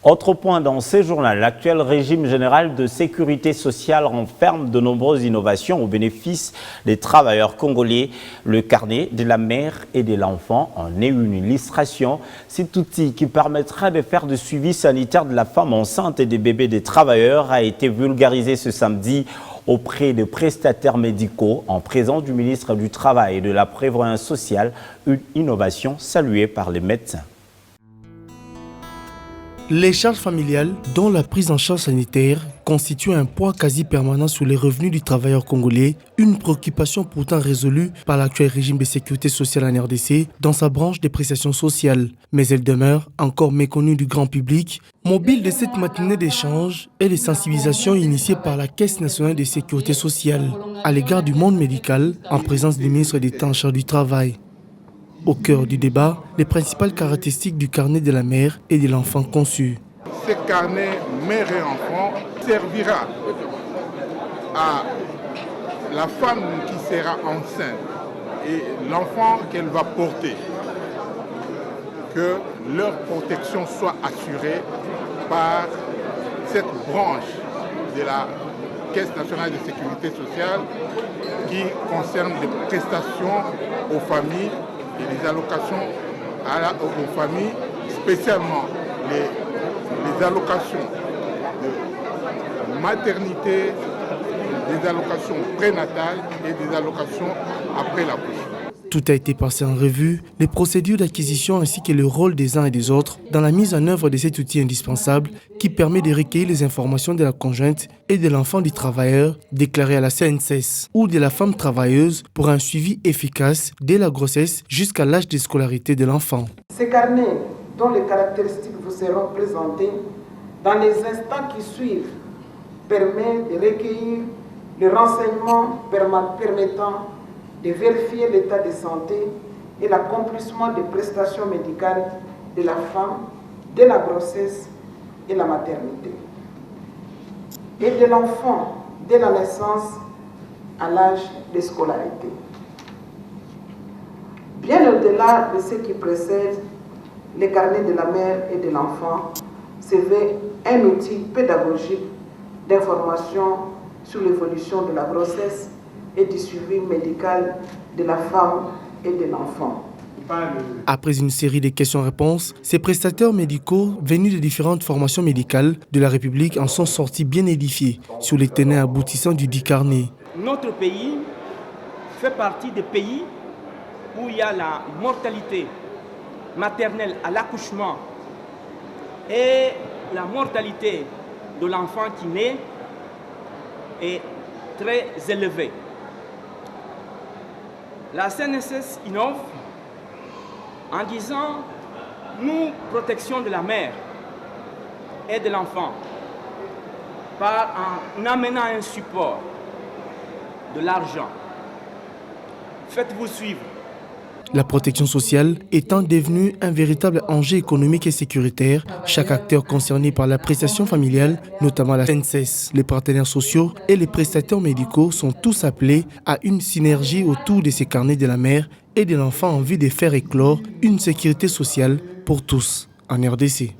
Autre point dans ce journal, l'actuel régime général de sécurité sociale renferme de nombreuses innovations au bénéfice des travailleurs congolais. Le carnet de la mère et de l'enfant en est une illustration. Cet outil qui permettra de faire le suivi sanitaire de la femme enceinte et des bébés des travailleurs a été vulgarisé ce samedi auprès de prestataires médicaux en présence du ministre du Travail et de la Prévoyance sociale, une innovation saluée par les médecins. Les charges familiales, dont la prise en charge sanitaire, constituent un poids quasi permanent sur les revenus du travailleur congolais, une préoccupation pourtant résolue par l'actuel régime de sécurité sociale en RDC dans sa branche des prestations sociales. Mais elle demeure encore méconnue du grand public. Mobile de cette matinée d'échange et de sensibilisation initiée par la Caisse nationale de sécurité sociale à l'égard du monde médical en présence du ministre d'État en charge du travail. Au cœur du débat, les principales caractéristiques du carnet de la mère et de l'enfant conçu. Ce carnet mère et enfant servira à la femme qui sera enceinte et l'enfant qu'elle va porter, que leur protection soit assurée par cette branche de la Caisse nationale de sécurité sociale qui concerne les prestations aux familles et les allocations aux familles, spécialement les allocations de maternité, des allocations prénatales et des allocations après l'accouchement. Tout a été passé en revue, les procédures d'acquisition ainsi que le rôle des uns et des autres dans la mise en œuvre de cet outil indispensable qui permet de recueillir les informations de la conjointe et de l'enfant du travailleur déclaré à la CNSS ou de la femme travailleuse pour un suivi efficace dès la grossesse jusqu'à l'âge de scolarité de l'enfant. Ces carnets dont les caractéristiques vous seront présentées dans les instants qui suivent permet de recueillir les renseignements permettant de vérifier l'état de santé et l'accomplissement des prestations médicales de la femme dès la grossesse et la maternité, et de l'enfant dès la naissance à l'âge de scolarité. Bien au-delà de ce qui précède, les carnets de la mère et de l'enfant se veut un outil pédagogique d'information sur l'évolution de la grossesse et du suivi médical de la femme et de l'enfant. Après une série de questions-réponses, ces prestataires médicaux venus de différentes formations médicales de la République en sont sortis bien édifiés sur les tenants aboutissants du dit carnet. Notre pays fait partie des pays où il y a la mortalité maternelle à l'accouchement et la mortalité de l'enfant qui naît est très élevée. La CNSS innove en disant nous, protection de la mère et de l'enfant, en amenant un support, de l'argent. Faites-vous suivre. La protection sociale étant devenue un véritable enjeu économique et sécuritaire, chaque acteur concerné par la prestation familiale, notamment la CNSS, les partenaires sociaux et les prestataires médicaux sont tous appelés à une synergie autour de ces carnets de la mère et de l'enfant en vue de faire éclore une sécurité sociale pour tous en RDC.